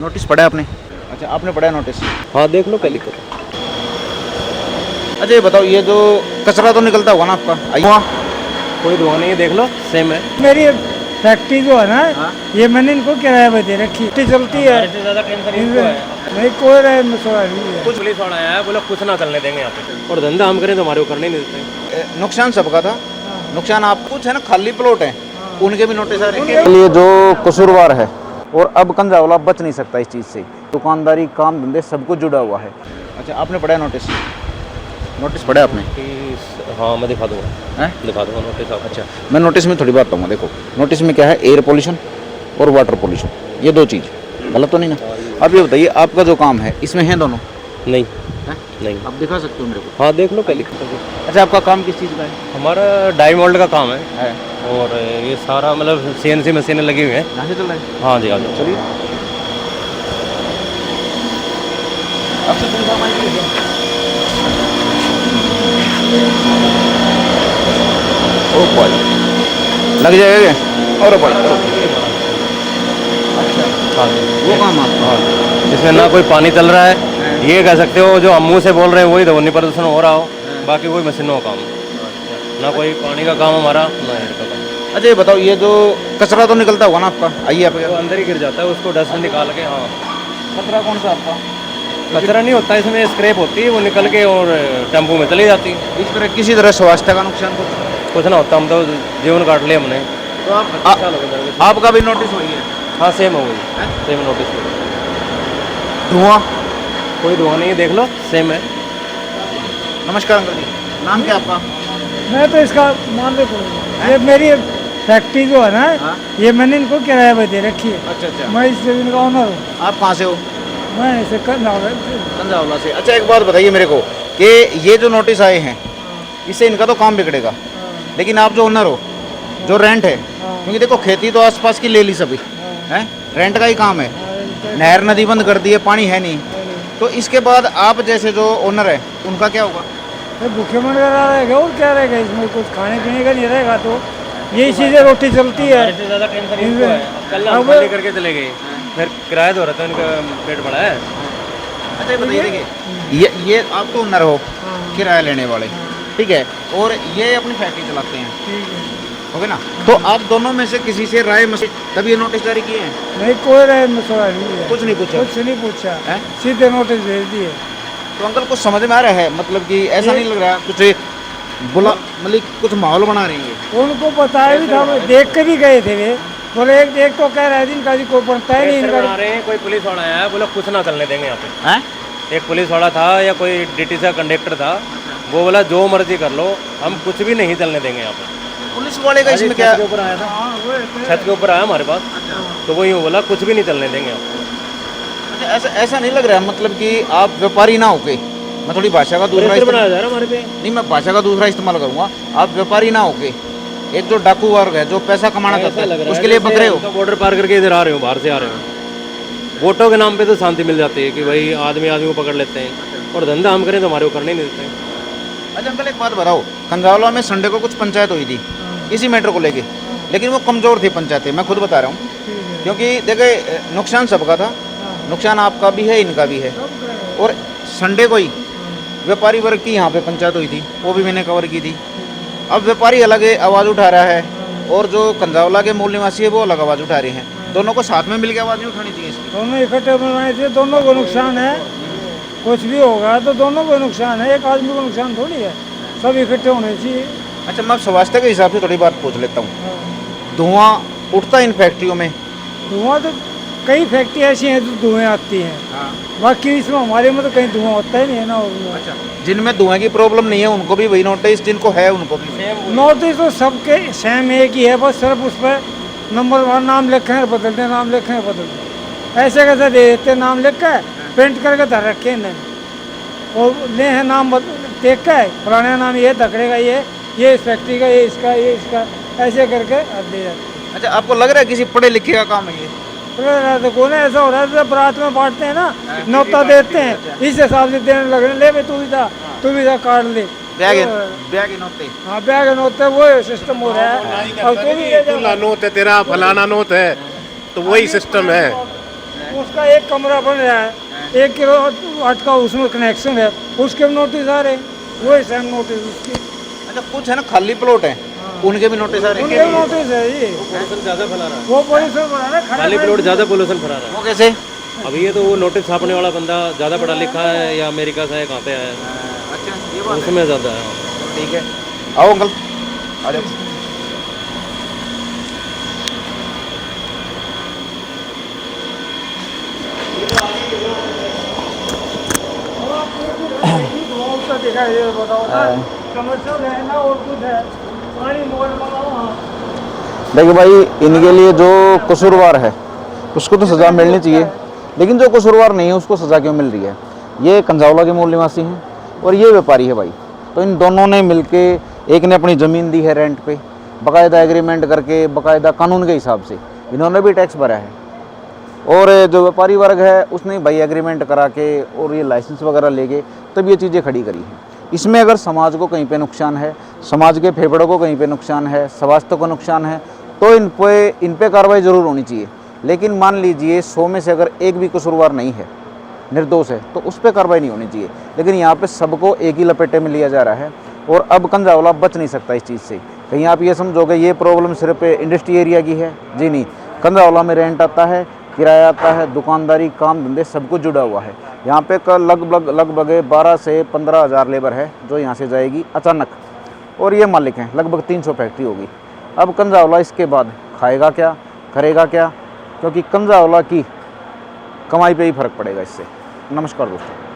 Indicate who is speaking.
Speaker 1: Notice पढ़ा आपने? अच्छा, आपने पढ़ा नोटिस?
Speaker 2: हाँ देख लो क्या लिखा था।
Speaker 1: अच्छा ये बताओ, ये जो कचरा तो निकलता होगा ना आपका, आइए
Speaker 2: कोई धुआं नहीं है, देख लो सेम है।
Speaker 3: मेरी फैक्ट्री जो है ना,
Speaker 1: हाँ?
Speaker 3: ये मैंने इनको किराया पे दे रखी है, चलती है।
Speaker 2: से ज्यादा टेंशन इनको है।
Speaker 3: नहीं कोई रहे मसला नहीं है।
Speaker 2: कुछ पुलिस वाला आया, बोला कुछ ना चलने देंगे यहाँ पे, और धंधा हम करें तो हमारे को करने नहीं देते।
Speaker 1: नुकसान सबका था। नुकसान आप कुछ है ना, खाली प्लॉट है उनके भी नोटिस आ रहे हैं। ये जो कसूरवार है और अब कंजावला बच नहीं सकता इस चीज़ से। दुकानदारी, काम धंधे सब कुछ जुड़ा हुआ है। अच्छा, आपने पढ़ा नोटिस? नोटिस पढ़ा आपने?
Speaker 2: हाँ मैं दिखा दूंगा,
Speaker 1: हैं?
Speaker 2: दिखा दूंगा नोटिस आपको।
Speaker 1: अच्छा, मैं नोटिस में थोड़ी बात बताऊंगा। देखो नोटिस में क्या है, एयर पोल्यूशन और वाटर पोल्यूशन, ये दो चीज़ गलत तो नहीं ना? अब ये बताइए, आपका जो काम है इसमें है दोनों?
Speaker 2: नहीं
Speaker 1: हैं?
Speaker 2: नहीं।
Speaker 1: आप दिखा सकते हो मेरे को?
Speaker 2: हाँ देख लो क्या लिखा था।
Speaker 1: अच्छा, आपका काम किस चीज़ का है?
Speaker 2: हमारा डाई मोल्ड का काम है,
Speaker 1: है।
Speaker 2: और ये सारा मतलब CNC मशीनें लगी हुई हैं।
Speaker 1: यहाँ से चल रहा है?
Speaker 2: हाँ जी, आ जाओ।
Speaker 1: चलिए, आपसे पूछा मैं। ओ भाई, लग जाएगा क्या? और भाई अच्छा,
Speaker 2: हाँ जी,
Speaker 1: वो काम आपका?
Speaker 2: हाँ, इसमें ना कोई पानी चल रहा है, ये कह सकते हो जो हम मुँह से बोल रहे हैं वही ध्वनि प्रदूषण हो रहा हो, बाकी कोई मशीनों का काम, ना कोई पानी का काम हमारा, ना एयर का काम।
Speaker 1: अच्छा ये बताओ, ये जो कचरा तो निकलता होगा ना आपका, आइए आप।
Speaker 2: वो अंदर ही गिर जाता है, उसको डस्ट में निकाल के। हाँ,
Speaker 1: कचरा कौन सा आपका?
Speaker 2: कचरा नहीं होता, इसमें स्क्रैप होती है, वो निकल के और टेम्पो में चली जाती है।
Speaker 1: इस तरह किसी तरह स्वास्थ्य का नुकसान
Speaker 2: कुछ ना होता, हम तो जीवन काट लिया हमने।
Speaker 1: तो आपका भी नोटिस हुई है?
Speaker 2: हाँ सेम हो गई, सेम नोटिस।
Speaker 1: धुआं?
Speaker 2: कोई धुआं नहीं है, देख लो सेम है।
Speaker 1: नमस्कार अंकल जी, नाम क्या आपका?
Speaker 3: मैं तो इसका मान लो ये मेरी फैक्ट्री जो है ना,
Speaker 1: हाँ?
Speaker 3: ये मैंने इनको किराया पे दे रखी है।
Speaker 1: अच्छा अच्छा,
Speaker 3: मैं इस जमीन का ऑनर हूँ।
Speaker 1: आप कहाँ से हो?
Speaker 3: मैं इसे करना
Speaker 1: कंजावला से। अच्छा एक बात बताइए मेरे को कि ये जो नोटिस आए हैं इससे इनका तो काम बिगड़ेगा, लेकिन आप जो ओनर हो, जो रेंट है, क्योंकि देखो खेती तो आसपास की ले ली सभी हैं, रेंट का ही काम है। नहर नदी बंद कर दी है, पानी है नहीं, तो इसके बाद आप जैसे जो ओनर है उनका क्या होगा?
Speaker 3: भूखे मन रहेगा और क्या रहेगा, इसमें कुछ खाने पीने का नहीं रहेगा, तो यही चीज़ें रोटी चलती है।
Speaker 2: इससे ज़्यादा टेंशन इनको है। कल हम खाली करके चले गए, फिर किराया दो रहा था, इनका पेट बड़ा है।
Speaker 1: अच्छा ये बताइए, देखिए ये आप तो ओनर हो, किराया लेने वाले, ठीक है, और ये अपनी फैक्ट्री चलाते हैं, ओके ना? तो आप दोनों में से किसी से राय मशवरा तभी ये नोटिस जारी किए हैं?
Speaker 3: नहीं कोई रहे मसला नहीं है,
Speaker 1: कुछ नहीं पूछा?
Speaker 3: कुछ नहीं पूछा,
Speaker 1: हैं?
Speaker 3: सीधे नोटिस भेज दिए।
Speaker 1: तो अंकल कुछ समझ में आ रहा है, मतलब कि ऐसा नहीं लग रहा कुछ बुला, मतलब कुछ माहौल बना रही है?
Speaker 3: उनको बताया भी था, देख कर भी गए थे वे, बोले एक तो कह रहे थे इनका जी कोई बनता है नहीं इनका।
Speaker 2: बना रहे हैं, कोई पुलिस वाला आया, बोला कुछ ना चलने देंगे यहाँ पे।
Speaker 1: हैं?
Speaker 2: एक पुलिस वाला था या कोई DT का कंडक्टर था, वो बोला जो मर्जी कर लो, हम कुछ भी नहीं चलने देंगे यहाँ पे।
Speaker 1: पुलिस वाले का इसमें क्या?
Speaker 2: छत के ऊपर आया था, छत के ऊपर आया हमारे पास, तो वो यूँ बोला कुछ भी नहीं चलने देंगे यहाँ पे।
Speaker 1: अच्छा, ऐसा ऐसा नहीं लग रहा है, मतलब कि आप व्यापारी ना होके, मैं थोड़ी भाषा का दूसरा
Speaker 2: बनाया जा रहा है हमारे पे।
Speaker 1: नहीं, मैं भाषा का दूसरा इस्तेमाल करूंगा, आप व्यापारी ना होके एक जो डाकू वर्ग है जो पैसा कमाना चाहता है उसके लिए बकरे हो।
Speaker 2: बॉर्डर पार करके इधर आ रहे हो, बाहर से आ रहे हो, वोटों के नाम पे तो शांति मिल जाती है कि भाई आदमी आदमी को पकड़ लेते हैं, और धंधा हम करें तो हमारे को करने नहीं देते हैं।
Speaker 1: अच्छा अंकल एक बात बताओ, कंजावला में संडे को कुछ पंचायत हुई थी इसी मैटर को लेके, लेकिन वो कमज़ोर थी पंचायतें, मैं खुद बता रहा हूँ, क्योंकि देखिए नुकसान सबका था, नुकसान आपका भी है इनका भी है। और संडे को ही व्यापारी वर्ग की यहाँ पे पंचायत हुई थी, वो भी मैंने कवर की थी। अब व्यापारी अलग आवाज़ उठा रहा है और जो कंजावला के मूल निवासी है वो अलग आवाज़ उठा रहे हैं, दोनों को साथ में मिलकर आवाज़ नहीं उठानी चाहिए इसकी?
Speaker 3: दोनों इकट्ठे बनाए थे, दोनों को नुकसान है, कुछ भी होगा तो दोनों को नुकसान है, एक आदमी को नुकसान थोड़ी है, सब इकट्ठे होने चाहिए।
Speaker 1: अच्छा, मैं स्वास्थ्य के हिसाब से थोड़ी बात पूछ लेता हूँ, धुआं उठता है इन फैक्ट्रियों में?
Speaker 3: धुआं तो कई फैक्ट्री ऐसी हैं जो धुएँ आती हैं, बाकी इसमें हमारे में तो कहीं धुआं होता ही नहीं है ना।
Speaker 1: अच्छा, जिनमें धुआं की प्रॉब्लम नहीं है उनको भी वही नोटिस, जिनको है उनको भी?
Speaker 3: नोटिस तो सबके सेम एक ही है, बस सिर्फ उस पर नंबर 1 नाम लिखे हैं बदलते, नाम लिखे हैं बदलते, ऐसे कैसे दे देते नाम लिख के, प्रिंट करके धर रखे हैं, और ले हैं नाम देख के, पुराना नाम ये धकड़ेगा, ये इस फैक्ट्री का, ये इसका ऐसे करके दे जाते।
Speaker 1: अच्छा, आपको लग रहा है किसी पढ़े लिखे का काम है ये?
Speaker 3: तो कौन ऐसा हो रहा है, बारात में बांटते हैं ना, न्योता देते हैं, इस हिसाब से देने लग रहे, ले भाई तू भी था काट ले,
Speaker 1: बैग नोते।
Speaker 3: हाँ बैग नोते, वो सिस्टम हो रहा है। और
Speaker 4: नोट है तेरा, फलाना नोट है, तो वही सिस्टम है।
Speaker 3: उसका एक कमरा बन रहा है, 1 किलोवाट का उसमें कनेक्शन है, उसके भी नोटिस आ रहे, वही सेम नोटिस उसकी।
Speaker 1: अच्छा कुछ है ना खाली प्लॉट है, उनके भी नोटिस आ रहे
Speaker 3: उनके
Speaker 1: हैं।
Speaker 3: भी नोटिस है ये,
Speaker 2: पोल्यूशन ज़्यादा फैला रहा है,
Speaker 3: वो पोल्यूशन बढ़ा रहा है,
Speaker 2: खाली प्लॉट ज़्यादा पोल्यूशन फैला रहा है।
Speaker 1: वो कैसे?
Speaker 2: अब ये तो वो नोटिस छापने वाला बंदा ज़्यादा पढ़ा लिखा है या अमेरिका से है, कहाँ पे आया है,
Speaker 1: अच्छा ये बात है।
Speaker 2: उसमें ज़्यादा है।
Speaker 1: ठीक है, आओ अंकल आ जाओ।
Speaker 3: उसका दिखाई दे, बताओ ना, कमर्शियल है ना और कुछ है, पानी मोल बनाओ। हाँ
Speaker 1: देखिए भाई, इनके लिए जो कसूरवार है उसको तो सज़ा मिलनी चाहिए, लेकिन जो कसूरवार नहीं है उसको सज़ा क्यों मिल रही है? ये कंजावला के मूल निवासी हैं और ये व्यापारी है भाई। तो इन दोनों ने मिलके, एक ने अपनी ज़मीन दी है रेंट पे, बाकायदा एग्रीमेंट करके, बाकायदा कानून के हिसाब से इन्होंने भी टैक्स भरा है, और जो व्यापारी वर्ग है उसने भाई एग्रीमेंट करा के और ये लाइसेंस वगैरह लेके तब ये चीज़ें खड़ी करी हैं। इसमें अगर समाज को कहीं पे नुकसान है, समाज के फेफड़ों को कहीं पे नुकसान है, स्वास्थ्य को नुकसान है, तो इन पे कार्रवाई ज़रूर होनी चाहिए। लेकिन मान लीजिए 100 में से अगर एक भी कसूरवार नहीं है, निर्दोष है, तो उस पर कार्रवाई नहीं होनी चाहिए। लेकिन यहाँ पे सबको एक ही लपेटे में लिया जा रहा है और अब कंजावला बच नहीं सकता इस चीज़ से। कहीं आप ये समझोगे ये प्रॉब्लम सिर्फ इंडस्ट्री एरिया की है, जी नहीं। कंजावला में रेंट आता है, किराया आता है, दुकानदारी, काम धंधे सब कुछ जुड़ा हुआ है। यहाँ पे लगभग 12 से 15 हज़ार लेबर है जो यहाँ से जाएगी अचानक, और ये मालिक हैं, लगभग 300 फैक्ट्री होगी। अब कंजावला इसके बाद खाएगा क्या, करेगा क्या? क्योंकि कंजावला की कमाई पे ही फर्क पड़ेगा इससे। नमस्कार दोस्तों।